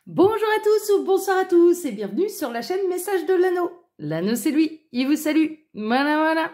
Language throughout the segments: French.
Bonjour à tous ou bonsoir à tous et bienvenue sur la chaîne Message de l'Anneau. L'Anneau c'est lui, il vous salue. Voilà.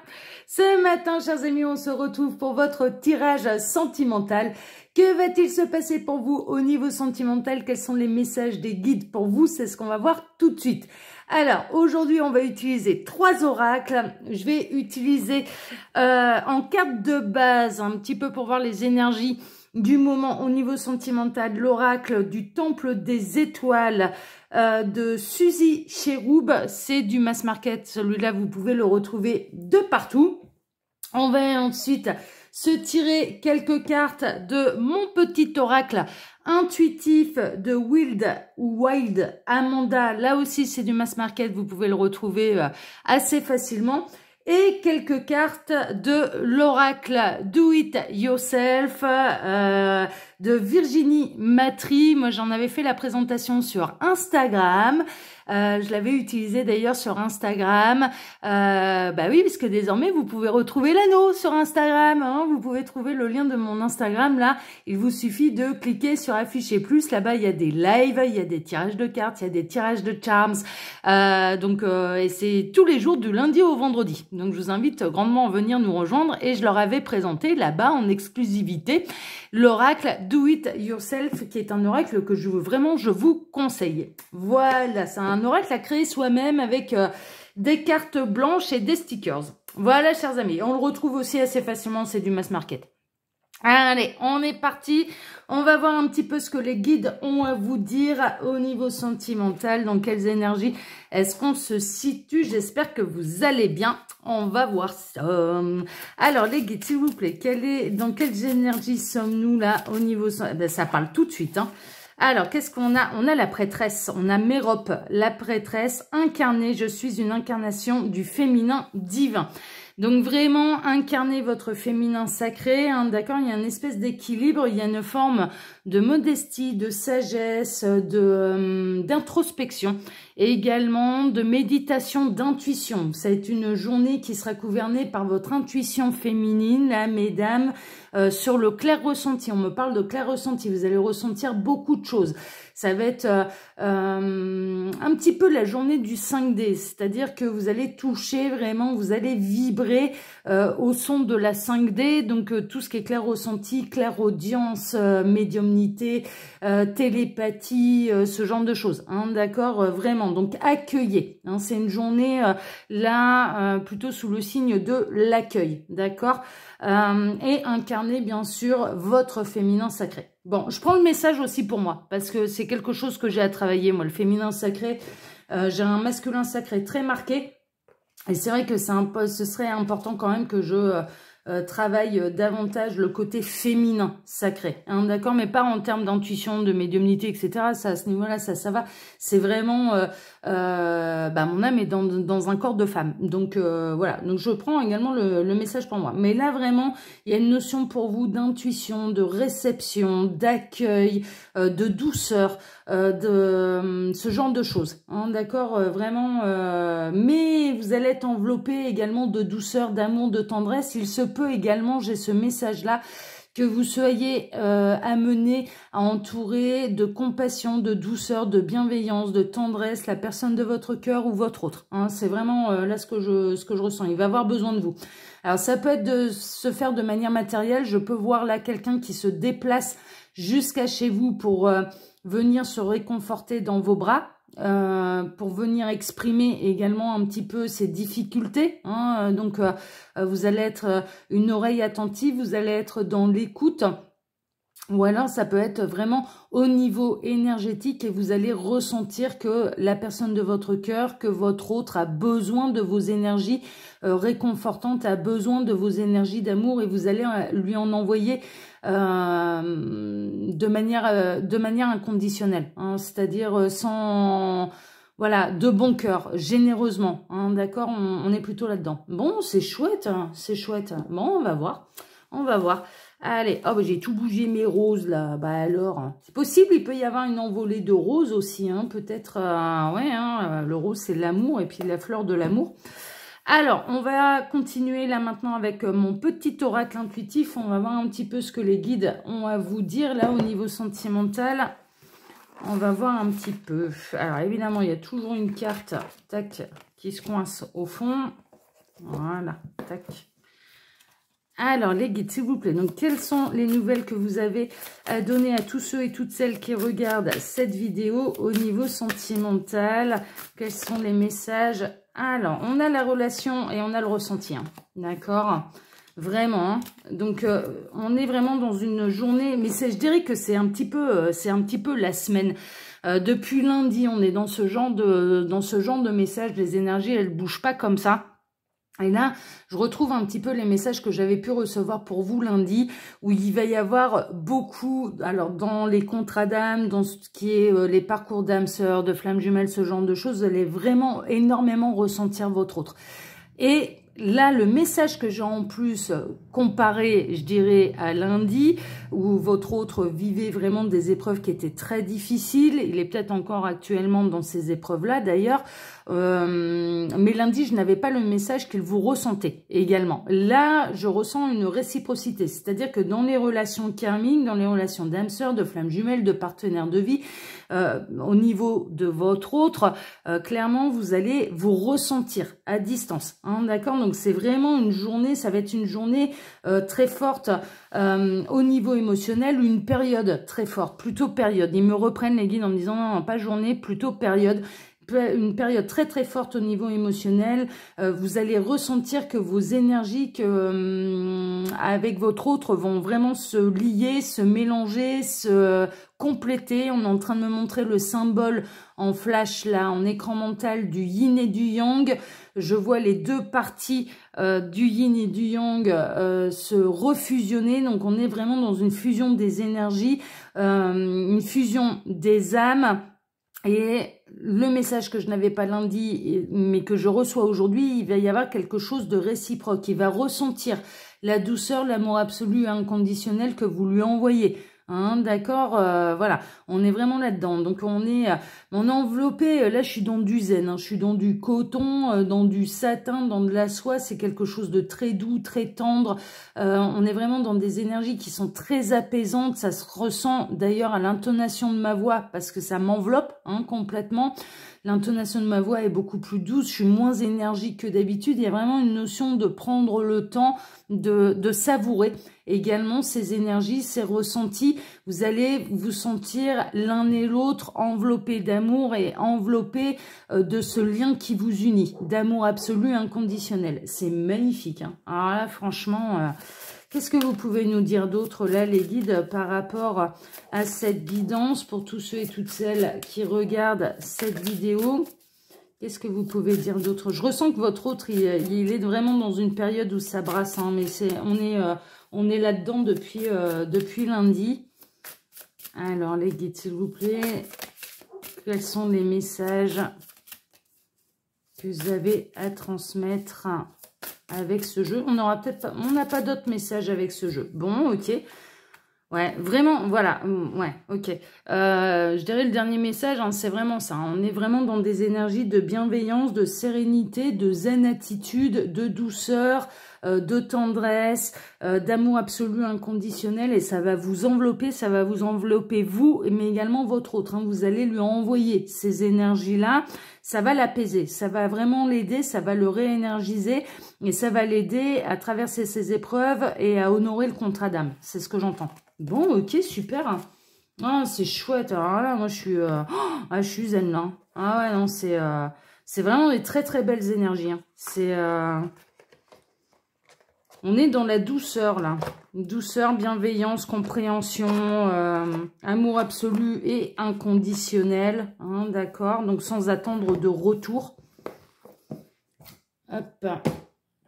Ce matin, chers amis, on se retrouve pour votre tirage sentimental. Que va-t-il se passer pour vous au niveau sentimental? Quels sont les messages des guides pour vous? C'est ce qu'on va voir tout de suite. Alors, aujourd'hui, on va utiliser 3 oracles. Je vais utiliser en carte de base, un petit peu pour voir les énergies du moment au niveau sentimental, l'oracle du Temple des Étoiles de Suzy Cheroub. C'est du mass market. Celui-là, vous pouvez le retrouver de partout. On va ensuite se tirer quelques cartes de mon petit oracle intuitif de Wild Amanda. Là aussi, c'est du mass market. Vous pouvez le retrouver assez facilement. Et quelques cartes de l'oracle Do It Yourself de Virginie Matry. Moi, j'en avais fait la présentation sur Instagram. Je l'avais utilisé d'ailleurs sur Instagram. Bah oui, puisque désormais, vous pouvez retrouver l'anneau sur Instagram. Hein. Vous pouvez trouver le lien de mon Instagram là. Il vous suffit de cliquer sur Afficher plus. Là-bas, il y a des lives, il y a des tirages de cartes, il y a des tirages de charms. Et c'est tous les jours du lundi au vendredi. Donc, je vous invite grandement à venir nous rejoindre. Et je leur avais présenté là-bas en exclusivité l'oracle Do It Yourself, qui est un oracle que je vous conseille. Voilà, c'est un oracle à créer soi-même avec des cartes blanches et des stickers. Voilà, chers amis, on le retrouve aussi assez facilement, c'est du mass market. Allez, on est parti. On va voir un petit peu ce que les guides ont à vous dire au niveau sentimental. Dans quelles énergies est-ce qu'on se situe? J'espère que vous allez bien. On va voir ça. Alors, les guides, s'il vous plaît, dans quelles énergies sommes-nous là au niveau... Ben, ça parle tout de suite, hein. Alors, qu'est-ce qu'on a? On a la prêtresse, on a Mérope, la prêtresse incarnée. Je suis une incarnation du féminin divin. Donc, vraiment, incarner votre féminin sacré, hein, d'accord? Il y a une espèce d'équilibre, il y a une forme de modestie, de sagesse, d'introspection et également de méditation, d'intuition. Ça va être une journée qui sera gouvernée par votre intuition féminine, là, mesdames, sur le clair ressenti. On me parle de clair ressenti, vous allez ressentir beaucoup de choses. Ça va être un petit peu la journée du 5D, c'est-à-dire que vous allez toucher vraiment, vous allez vibrer au son de la 5D, donc tout ce qui est clair ressenti, clairaudience, médiumnité, télépathie, ce genre de choses, hein, d'accord, vraiment, donc accueillez, hein, c'est une journée là plutôt sous le signe de l'accueil, d'accord, et incarnez bien sûr votre féminin sacré. Bon, je prends le message aussi pour moi, parce que c'est quelque chose que j'ai à travailler, moi, le féminin sacré. J'ai un masculin sacré très marqué. Et c'est vrai que ce serait important quand même que je travaille davantage le côté féminin sacré. Hein, d'accord, mais pas en termes d'intuition, de médiumnité, etc. Ça, à ce niveau-là, ça va. C'est vraiment... mon âme est dans un corps de femme. Donc, voilà. Donc, je prends également le message pour moi. Mais là, vraiment, il y a une notion pour vous d'intuition, de réception, d'accueil, de douceur, de ce genre de choses. Hein, d'accord, vraiment. Mais vous allez être enveloppé également de douceur, d'amour, de tendresse. Il se peut également, j'ai ce message-là, que vous soyez amené à entourer de compassion, de douceur, de bienveillance, de tendresse la personne de votre cœur ou votre autre. Hein, c'est vraiment là ce que je ressens. Il va avoir besoin de vous. Alors ça peut être de se faire de manière matérielle. Je peux voir là quelqu'un qui se déplace jusqu'à chez vous pour venir se réconforter dans vos bras. Pour venir exprimer également un petit peu ses difficultés, hein, donc vous allez être une oreille attentive, vous allez être dans l'écoute, ou alors ça peut être vraiment au niveau énergétique et vous allez ressentir que la personne de votre cœur, que votre autre a besoin de vos énergies réconfortantes, a besoin de vos énergies d'amour et vous allez lui en envoyer de manière inconditionnelle, hein, c'est-à-dire sans... Voilà, de bon cœur, généreusement, hein, d'accord, on est plutôt là-dedans. Bon, c'est chouette, hein, c'est chouette. Bon, on va voir, on va voir. Allez, oh, bah, j'ai tout bougé mes roses, là. Bah alors, c'est possible, il peut y avoir une envolée de roses aussi, hein, peut-être, ouais, hein, le rose, c'est l'amour, et puis la fleur de l'amour. Alors, on va continuer là maintenant avec mon petit oracle intuitif. On va voir un petit peu ce que les guides ont à vous dire là au niveau sentimental. On va voir un petit peu. Alors, évidemment, il y a toujours une carte, tac, qui se coince au fond. Voilà, tac. Alors, les guides, s'il vous plaît. Donc, quelles sont les nouvelles que vous avez à donner à tous ceux et toutes celles qui regardent cette vidéo au niveau sentimental? Quels sont les messages? Alors, on a la relation et on a le ressenti. Hein. D'accord? Vraiment. Hein. Donc, on est vraiment dans une journée, mais je dirais que c'est un petit peu la semaine. Depuis lundi, on est dans ce genre de messages. Les énergies, elles ne bougent pas comme ça. Et là, je retrouve un petit peu les messages que j'avais pu recevoir pour vous lundi, où il va y avoir beaucoup, alors dans les contrats d'âme, dans ce qui est les parcours d'âme sœur, de flammes jumelles, ce genre de choses, vous allez vraiment énormément ressentir votre autre. Et là, le message que j'ai en plus comparé, je dirais, à lundi, où votre autre vivait vraiment des épreuves qui étaient très difficiles, il est peut-être encore actuellement dans ces épreuves-là d'ailleurs, mais lundi, je n'avais pas le message qu'il vous ressentait également. Là, je ressens une réciprocité, c'est-à-dire que dans les relations karmiques, dans les relations d'âme sœur, de flammes jumelles, de partenaires de vie, au niveau de votre autre, clairement, vous allez vous ressentir à distance. Hein, d'accord? Donc, c'est vraiment une journée, ça va être une journée très forte au niveau émotionnel, une période très forte, plutôt période. Ils me reprennent les guides en me disant non, non, pas journée, plutôt période. Une période très très forte au niveau émotionnel, vous allez ressentir que vos énergies avec votre autre vont vraiment se lier, se mélanger, se compléter. On est en train de me montrer le symbole en flash là, en écran mental du yin et du yang. Je vois les deux parties du yin et du yang se refusionner. Donc on est vraiment dans une fusion des énergies, une fusion des âmes. Et le message que je n'avais pas lundi, mais que je reçois aujourd'hui, il va y avoir quelque chose de réciproque. Il va ressentir la douceur, l'amour absolu et inconditionnel que vous lui envoyez. Hein, d'accord, voilà, on est vraiment là-dedans. Donc on est enveloppé. Là, je suis dans du zen, hein, je suis dans du coton, dans du satin, dans de la soie. C'est quelque chose de très doux, très tendre. On est vraiment dans des énergies qui sont très apaisantes. Ça se ressent d'ailleurs à l'intonation de ma voix parce que ça m'enveloppe hein, complètement. L'intonation de ma voix est beaucoup plus douce, je suis moins énergique que d'habitude. Il y a vraiment une notion de prendre le temps de savourer également ces énergies, ces ressentis. Vous allez vous sentir l'un et l'autre enveloppés d'amour et enveloppés de ce lien qui vous unit, d'amour absolu inconditionnel. C'est magnifique. Hein. Alors là, franchement... Qu'est-ce que vous pouvez nous dire d'autre là, les guides, par rapport à cette guidance pour tous ceux et toutes celles qui regardent cette vidéo? Qu'est-ce que vous pouvez dire d'autre? Je ressens que votre autre, il est vraiment dans une période où ça brasse, hein, mais on est là-dedans depuis lundi. Alors, les guides, s'il vous plaît, quels sont les messages que vous avez à transmettre avec ce jeu? On n'a pas d'autres messages avec ce jeu. Bon, ok. Ouais, vraiment, voilà. Ouais, ok. Je dirais le dernier message, hein, c'est vraiment ça. On est vraiment dans des énergies de bienveillance, de sérénité, de zen attitude, de douceur, de tendresse, d'amour absolu inconditionnel. Et ça va vous envelopper vous, mais également votre autre. Hein. Vous allez lui envoyer ces énergies-là. Ça va l'apaiser, ça va vraiment l'aider, ça va le réénergiser et ça va l'aider à traverser ses épreuves et à honorer le contrat d'âme. C'est ce que j'entends. Bon, ok, super. Ah, c'est chouette. Alors là, moi, je suis zen là. Ah ouais, non, c'est vraiment des très très belles énergies. Hein. On est dans la douceur là. Douceur, bienveillance, compréhension, amour absolu et inconditionnel. Hein, d'accord. Donc sans attendre de retour. Hop.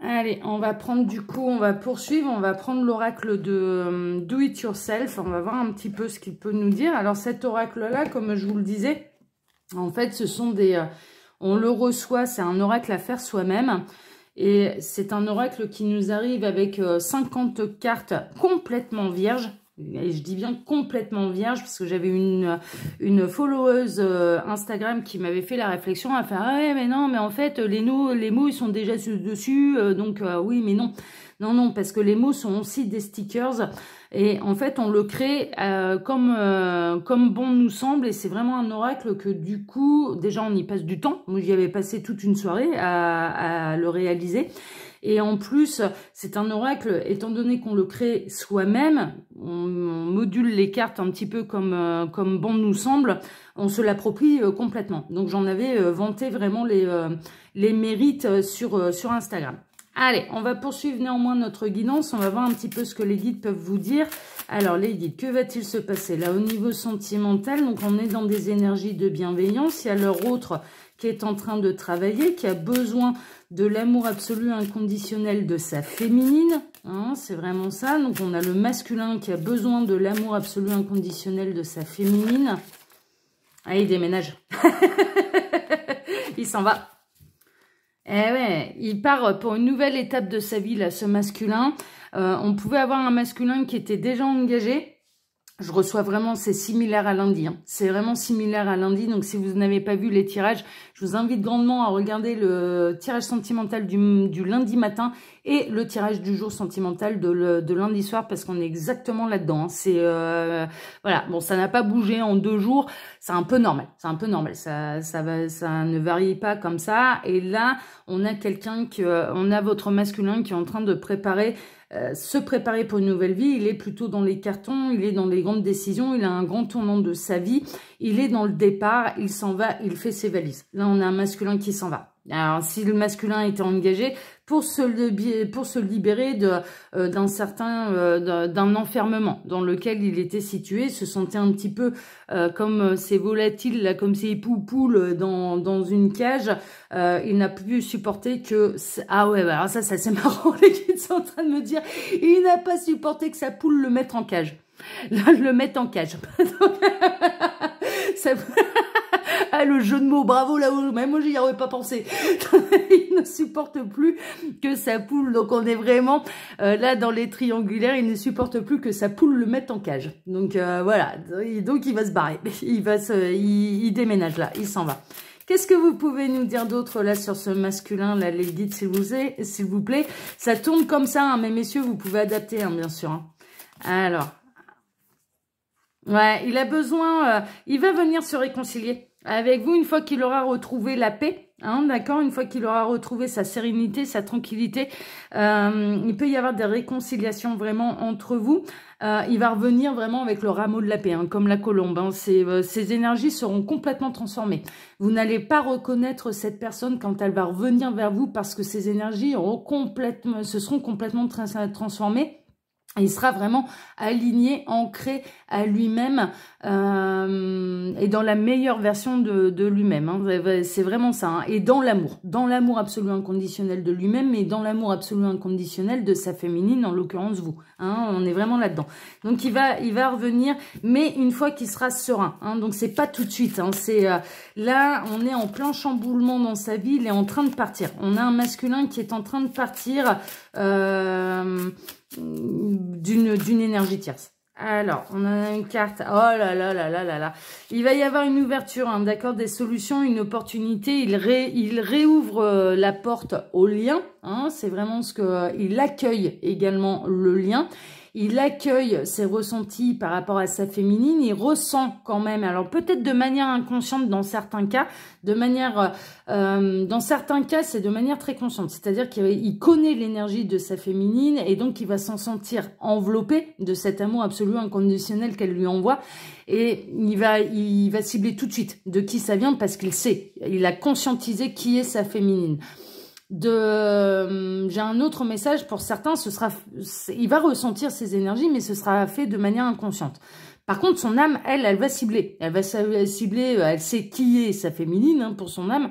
Allez, on va prendre du coup, on va poursuivre. On va prendre l'oracle de Do It Yourself. On va voir un petit peu ce qu'il peut nous dire. Alors cet oracle-là, comme je vous le disais, en fait, ce sont des... on le reçoit, c'est un oracle à faire soi-même. Et c'est un oracle qui nous arrive avec 50 cartes complètement vierges. Et je dis bien complètement vierge parce que j'avais une followeuse Instagram qui m'avait fait la réflexion à faire « Ah ouais, mais non, mais en fait, les mots, ils sont déjà dessus. Donc oui, mais non. » Non, non, parce que les mots sont aussi des stickers. Et en fait, on le crée comme bon nous semble. Et c'est vraiment un oracle que du coup, déjà, on y passe du temps. Moi, j'y avais passé toute une soirée à le réaliser. Et en plus, c'est un oracle, étant donné qu'on le crée soi-même, on module les cartes un petit peu comme bon nous semble, on se l'approprie complètement. Donc j'en avais vanté vraiment les mérites sur Instagram. Allez, on va poursuivre néanmoins notre guidance, on va voir un petit peu ce que les guides peuvent vous dire. Alors les guides, que va-t-il se passer là au niveau sentimental? Donc on est dans des énergies de bienveillance, il y a leur autre qui est en train de travailler, qui a besoin de l'amour absolu inconditionnel de sa féminine, hein, c'est vraiment ça. Donc on a le masculin qui a besoin de l'amour absolu inconditionnel de sa féminine. Ah, il déménage. Il s'en va. Eh ouais, il part pour une nouvelle étape de sa vie, là, ce masculin. On pouvait avoir un masculin qui était déjà engagé. Je reçois vraiment, c'est similaire à lundi. Hein. C'est vraiment similaire à lundi. Donc, si vous n'avez pas vu les tirages, je vous invite grandement à regarder le tirage sentimental du lundi matin et le tirage du jour sentimental de lundi soir parce qu'on est exactement là-dedans. Hein. C'est voilà. Bon, ça n'a pas bougé en 2 jours. C'est un peu normal. C'est un peu normal. Ça ne varie pas comme ça. Et là, on a quelqu'un on a votre masculin qui est en train de se préparer pour une nouvelle vie. Il est plutôt dans les cartons, il est dans les grandes décisions, il a un grand tournant de sa vie, il est dans le départ, il s'en va, il fait ses valises. Là, on a un masculin qui s'en va. Alors, si le masculin était engagé pour se libérer d'un enfermement dans lequel il était situé, se sentait un petit peu comme c'est volatile, là, comme ces poules dans une cage. Il n'a plus supporté que... Ah ouais, bah alors ça c'est marrant, les guides sont en train de me dire, il n'a pas supporté que sa poule le mette en cage. Là, le mette en cage. Ça... Ah, le jeu de mots, bravo là-haut, même moi j'y aurais pas pensé. Il ne supporte plus que sa poule, donc on est vraiment là dans les triangulaires, il ne supporte plus que sa poule le mette en cage. Donc voilà, donc il va se barrer, il déménage là, il s'en va. Qu'est-ce que vous pouvez nous dire d'autre là sur ce masculin, là, les guides, s'il vous plaît? Ça tourne comme ça, hein, mais messieurs, vous pouvez adapter, hein, bien sûr. Hein. Alors, ouais, il a besoin, il va venir se réconcilier avec vous une fois qu'il aura retrouvé la paix, hein, d'accord, une fois qu'il aura retrouvé sa sérénité, sa tranquillité, il peut y avoir des réconciliations vraiment entre vous. Il va revenir vraiment avec le rameau de la paix, hein, comme la colombe. Hein. Ces énergies seront complètement transformées. Vous n'allez pas reconnaître cette personne quand elle va revenir vers vous parce que ces énergies se seront complètement transformées. Il sera vraiment aligné, ancré à lui-même et dans la meilleure version de lui-même. Hein. C'est vraiment ça. Hein. Et dans l'amour absolu inconditionnel de lui-même et dans l'amour absolu inconditionnel de sa féminine, en l'occurrence vous. Hein. On est vraiment là-dedans. Donc il va revenir, mais une fois qu'il sera serein. Hein. Donc c'est pas tout de suite. Hein. C'est là, on est en plein chamboulement dans sa vie. Il est en train de partir. On a un masculin qui est en train de partir. D'une énergie tierce. Alors, on a une carte. Oh là là là là là là. Il va y avoir une ouverture, hein, d'accord, des solutions, une opportunité. Il réouvre la porte au lien. Hein, c'est vraiment ce que il accueille également le lien. Il accueille ses ressentis par rapport à sa féminine. Il ressent quand même, alors peut-être de manière inconsciente dans certains cas, dans certains cas, c'est de manière très consciente. C'est-à-dire qu'il connaît l'énergie de sa féminine et donc il va s'en sentir enveloppé de cet amour absolu inconditionnel qu'elle lui envoie. Et il va cibler tout de suite de qui ça vient parce qu'il sait. Il a conscientisé qui est sa féminine. J'ai un autre message pour certains, il va ressentir ces énergies, mais ce sera fait de manière inconsciente. Par contre, son âme, elle va cibler. Elle va cibler, elle sait qui est sa féminine, hein, pour son âme.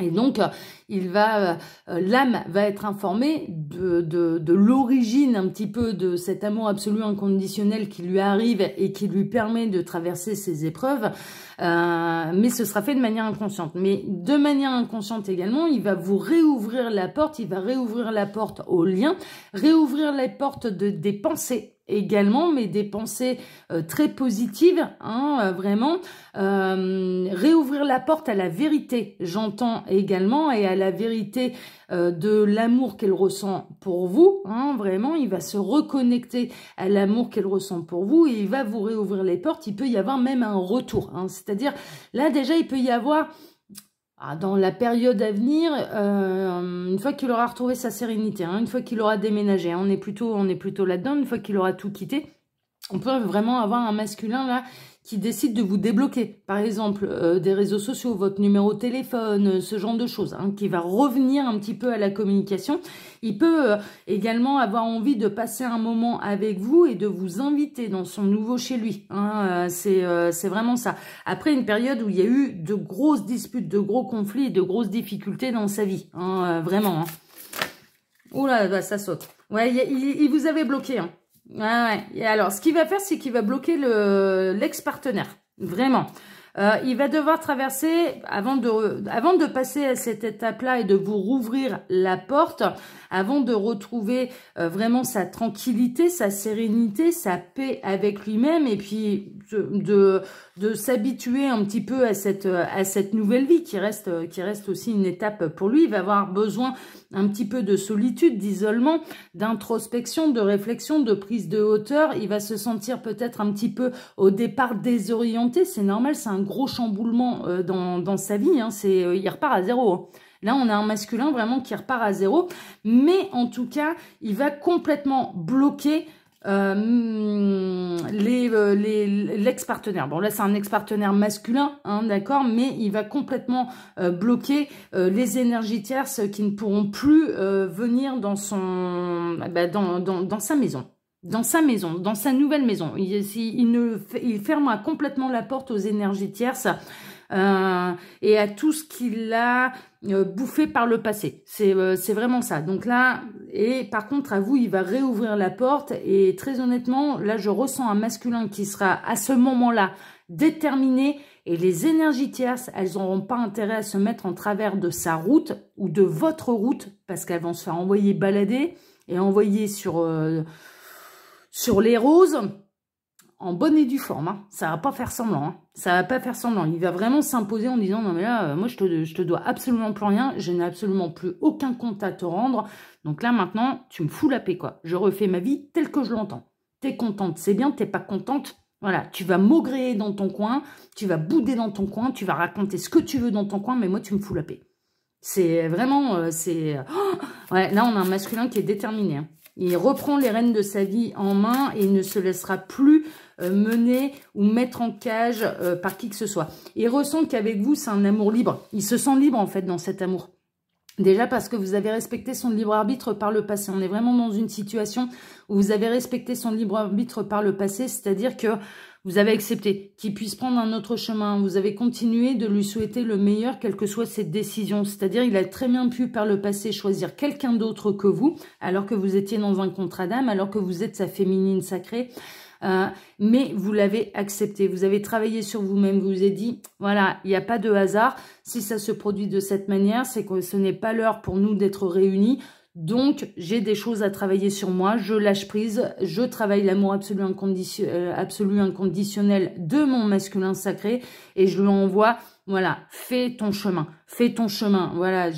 Et donc, l'âme va être informée de l'origine un petit peu de cet amour absolu inconditionnel qui lui arrive et qui lui permet de traverser ses épreuves. Mais ce sera fait de manière inconsciente. Mais de manière inconsciente également, il va vous réouvrir la porte, il va réouvrir la porte au lien, réouvrir les portes des pensées également, mais des pensées très positives, hein, vraiment. Réouvrir la porte à la vérité, j'entends également, et à la vérité de l'amour qu'elle ressent pour vous, hein, vraiment, il va se reconnecter à l'amour qu'elle ressent pour vous, et il va vous réouvrir les portes. Il peut y avoir même un retour, hein, c'est-à-dire, là déjà, il peut y avoir... dans la période à venir, une fois qu'il aura retrouvé sa sérénité, hein, une fois qu'il aura déménagé, hein, on est plutôt là-dedans, une fois qu'il aura tout quitté, on peut vraiment avoir un masculin là qui décide de vous débloquer, par exemple des réseaux sociaux, votre numéro de téléphone, ce genre de choses, hein, qui va revenir un petit peu à la communication. Il peut également avoir envie de passer un moment avec vous et de vous inviter dans son nouveau chez lui, hein, c'est vraiment ça. Après une période où il y a eu de grosses disputes, de gros conflits, de grosses difficultés dans sa vie, hein, vraiment. Hein. Oula, bah, ça saute. Ouais, il vous avait bloqué, hein. Ouais. Et alors, ce qu'il va faire, c'est qu'il va bloquer l'ex-partenaire. Vraiment. Il va devoir traverser, avant de passer à cette étape-là et de vous rouvrir la porte, avant de retrouver vraiment sa tranquillité, sa sérénité, sa paix avec lui-même, et puis de s'habituer un petit peu à cette nouvelle vie qui reste aussi une étape pour lui. Il va avoir besoin un petit peu de solitude, d'isolement, d'introspection, de réflexion, de prise de hauteur. Il va se sentir peut-être un petit peu au départ désorienté. C'est normal, c'est un gros chamboulement dans sa vie. Hein. Il repart à zéro. Hein. Là, on a un masculin vraiment qui repart à zéro. Mais en tout cas, il va complètement bloquer l'ex-partenaire. Bon, là, c'est un ex-partenaire masculin, hein, d'accord, mais il va complètement bloquer les énergies tierces qui ne pourront plus venir dans dans sa maison. Dans sa maison, dans sa nouvelle maison. Il fermera complètement la porte aux énergies tierces et à tout ce qu'il a bouffé par le passé. C'est vraiment ça. Donc là, et par contre, à vous, il va réouvrir la porte. Et très honnêtement, là, je ressens un masculin qui sera à ce moment-là déterminé. Et les énergies tierces, elles n'auront pas intérêt à se mettre en travers de sa route ou de votre route, parce qu'elles vont se faire envoyer balader et envoyer sur les roses, en bonne et due forme. Hein. Ça va pas faire semblant. Hein. Ça va pas faire semblant. Il va vraiment s'imposer en disant, non mais là, moi je te dois absolument plus rien. Je n'ai absolument plus aucun compte à te rendre. Donc là maintenant, tu me fous la paix quoi. Je refais ma vie telle que je l'entends. T'es contente, c'est bien. T'es pas contente, voilà. Tu vas maugréer dans ton coin. Tu vas bouder dans ton coin. Tu vas raconter ce que tu veux dans ton coin. Mais moi tu me fous la paix. C'est vraiment, ouais, là on a un masculin qui est déterminé. Hein. Il reprend les rênes de sa vie en main et il ne se laissera plus mener ou mettre en cage par qui que ce soit. Il ressent qu'avec vous, c'est un amour libre. Il se sent libre en fait dans cet amour. Déjà parce que vous avez respecté son libre arbitre par le passé. On est vraiment dans une situation où vous avez respecté son libre arbitre par le passé, c'est-à-dire que vous avez accepté qu'il puisse prendre un autre chemin. Vous avez continué de lui souhaiter le meilleur, quelle que soit cette décision. C'est-à-dire il a très bien pu par le passé choisir quelqu'un d'autre que vous, alors que vous étiez dans un contrat d'âme, alors que vous êtes sa féminine sacrée. Mais vous l'avez accepté, vous avez travaillé sur vous-même, vous vous êtes dit, voilà, il n'y a pas de hasard, si ça se produit de cette manière, c'est que ce n'est pas l'heure pour nous d'être réunis, donc j'ai des choses à travailler sur moi, je lâche prise, je travaille l'amour absolu inconditionnel de mon masculin sacré, et je lui envoie, voilà, fais ton chemin, voilà,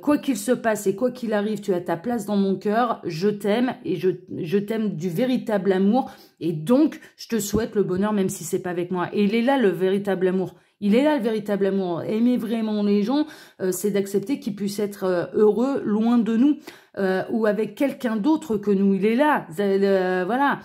quoi qu'il se passe et quoi qu'il arrive, tu as ta place dans mon cœur, je t'aime et je t'aime du véritable amour et donc je te souhaite le bonheur même si c'est pas avec moi. Et il est là le véritable amour. Il est là le véritable amour. Aimer vraiment les gens, c'est d'accepter qu'ils puissent être heureux loin de nous ou avec quelqu'un d'autre que nous. Il est là, voilà.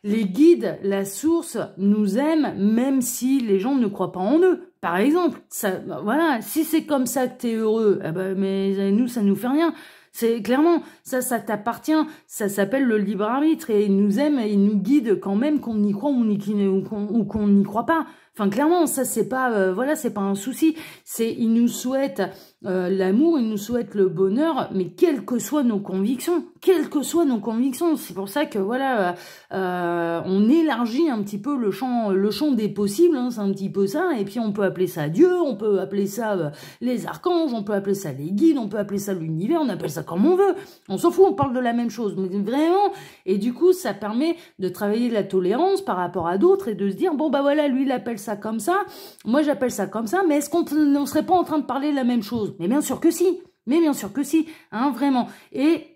Les guides, la source nous aiment même si les gens ne croient pas en eux. Par exemple, ça, voilà, si c'est comme ça que tu es heureux, eh ben, mais nous, ça nous fait rien. C'est clairement, ça t'appartient, ça s'appelle le libre arbitre et ils nous aiment et ils nous guident quand même qu'on y croit ou qu'on n'y croit pas. Enfin, clairement, ça c'est pas, voilà, c'est pas un souci. Ils nous souhaitent l'amour, ils nous souhaitent le bonheur, mais quelles que soient nos convictions, quelles que soient nos convictions. C'est pour ça que voilà, on élargit un petit peu le champ des possibles, hein, c'est un petit peu ça, et puis on peut appeler ça Dieu, on peut appeler ça les archanges, on peut appeler ça les guides, on peut appeler ça l'univers, on appelle ça comme on veut, on s'en fout, on parle de la même chose, mais vraiment, et du coup ça permet de travailler la tolérance par rapport à d'autres et de se dire, bon bah voilà, lui il appelle ça comme ça, moi j'appelle ça comme ça, mais est-ce qu'on ne serait pas en train de parler de la même chose? Mais bien sûr que si, hein, vraiment, et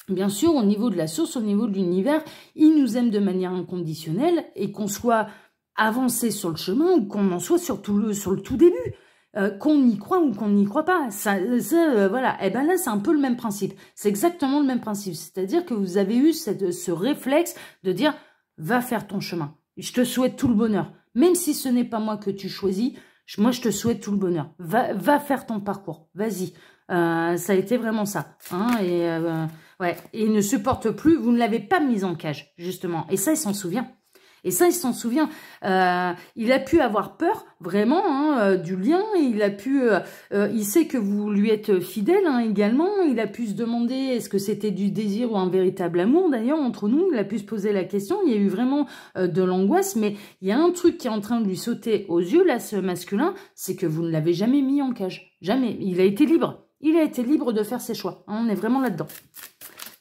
bien sûr, au niveau de la source, au niveau de l'univers, il nous aime de manière inconditionnelle et qu'on soit avancé sur le chemin ou qu'on en soit sur le tout début. Qu'on y croit ou qu'on n'y croit pas. Voilà. Et ben là, c'est un peu le même principe. C'est exactement le même principe. C'est-à-dire que vous avez eu ce réflexe de dire, va faire ton chemin. Je te souhaite tout le bonheur. Même si ce n'est pas moi que tu choisis, moi, je te souhaite tout le bonheur. Va faire ton parcours. Vas-y. Ça a été vraiment ça. Hein, ouais, et il ne supporte plus, vous ne l'avez pas mis en cage, justement. Et ça, il s'en souvient. Et ça, il s'en souvient. Il a pu avoir peur, vraiment, hein, du lien. Il sait que vous lui êtes fidèle, hein, également. Il a pu se demander est-ce que c'était du désir ou un véritable amour, d'ailleurs, entre nous. Il a pu se poser la question. Il y a eu vraiment de l'angoisse. Mais il y a un truc qui est en train de lui sauter aux yeux, là, ce masculin, c'est que vous ne l'avez jamais mis en cage. Jamais. Il a été libre. Il a été libre de faire ses choix. On est vraiment là-dedans.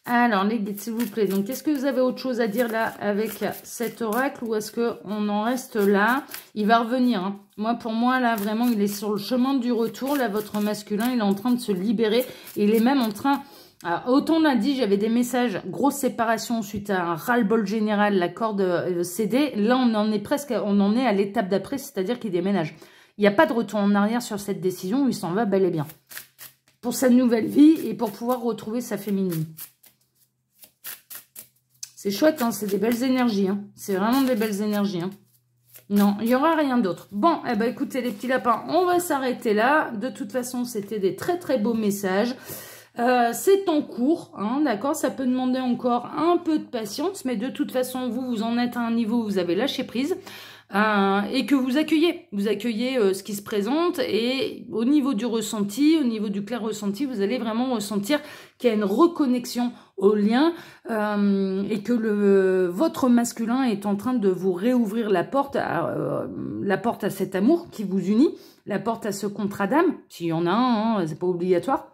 Alors, les guides, s'il vous plaît. Donc, est-ce que vous avez autre chose à dire là avec cet oracle ou est-ce qu'on en reste là? Il va revenir. Hein. Moi, pour moi, là, vraiment, il est sur le chemin du retour. Là, votre masculin, il est en train de se libérer. Il est même en train... Alors, autant on a dit, j'avais des messages, grosse séparation suite à un ras-le-bol général, la corde cédée. Là, on en est à l'étape d'après, c'est-à-dire qu'il déménage. Il n'y a pas de retour en arrière sur cette décision, il s'en va bel et bien. Pour sa nouvelle vie et pour pouvoir retrouver sa féminine. C'est chouette, hein, c'est des belles énergies. Hein. C'est vraiment des belles énergies. Hein. Non, il n'y aura rien d'autre. Bon, eh ben, écoutez les petits lapins, on va s'arrêter là. De toute façon, c'était des très très beaux messages. C'est en cours, hein, d'accord? Ça peut demander encore un peu de patience, mais de toute façon, vous en êtes à un niveau où vous avez lâché prise. Et que vous accueillez ce qui se présente et au niveau du ressenti, au niveau du clair ressenti, vous allez vraiment ressentir qu'il y a une reconnexion au lien et que votre masculin est en train de vous réouvrir la porte à cet amour qui vous unit, la porte à ce contrat d'âme, s'il y en a un, hein, c'est pas obligatoire.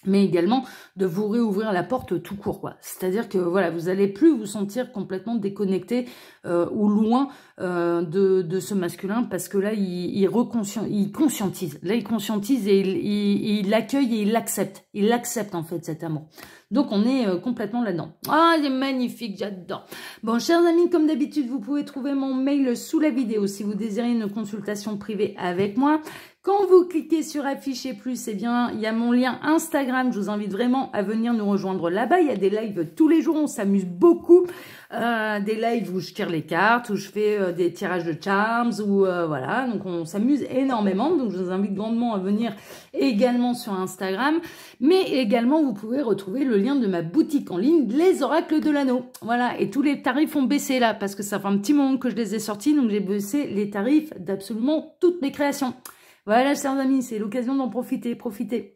Mais également de vous réouvrir la porte tout court, quoi. C'est-à-dire que voilà, vous allez plus vous sentir complètement déconnecté ou loin de ce masculin parce que là, il conscientise. Là, il conscientise et il l'accueille et il l'accepte. Il accepte en fait cet amour. Donc, on est complètement là-dedans. Ah, il est magnifique, j'adore. Bon, chers amis, comme d'habitude, vous pouvez trouver mon mail sous la vidéo si vous désirez une consultation privée avec moi. Quand vous cliquez sur afficher plus, eh bien, il y a mon lien Instagram. Je vous invite vraiment à venir nous rejoindre là-bas. Il y a des lives tous les jours. On s'amuse beaucoup. Des lives où je tire les cartes, où je fais des tirages de charms, ou voilà. Donc, on s'amuse énormément. Donc, je vous invite grandement à venir également sur Instagram. Mais également, vous pouvez retrouver le lien de ma boutique en ligne, Les Oracles de l'Anneau. Voilà. Et tous les tarifs ont baissé là, parce que ça fait un petit moment que je les ai sortis. Donc, j'ai baissé les tarifs d'absolument toutes mes créations. Voilà, chers amis, c'est l'occasion d'en profiter, profitez.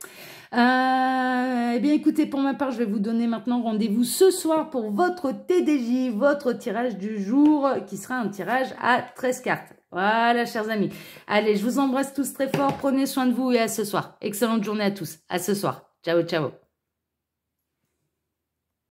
Eh bien, écoutez, pour ma part, je vais vous donner maintenant rendez-vous ce soir pour votre TDJ, votre tirage du jour, qui sera un tirage à 13 cartes. Voilà, chers amis. Allez, je vous embrasse tous très fort, prenez soin de vous et à ce soir. Excellente journée à tous. À ce soir. Ciao, ciao.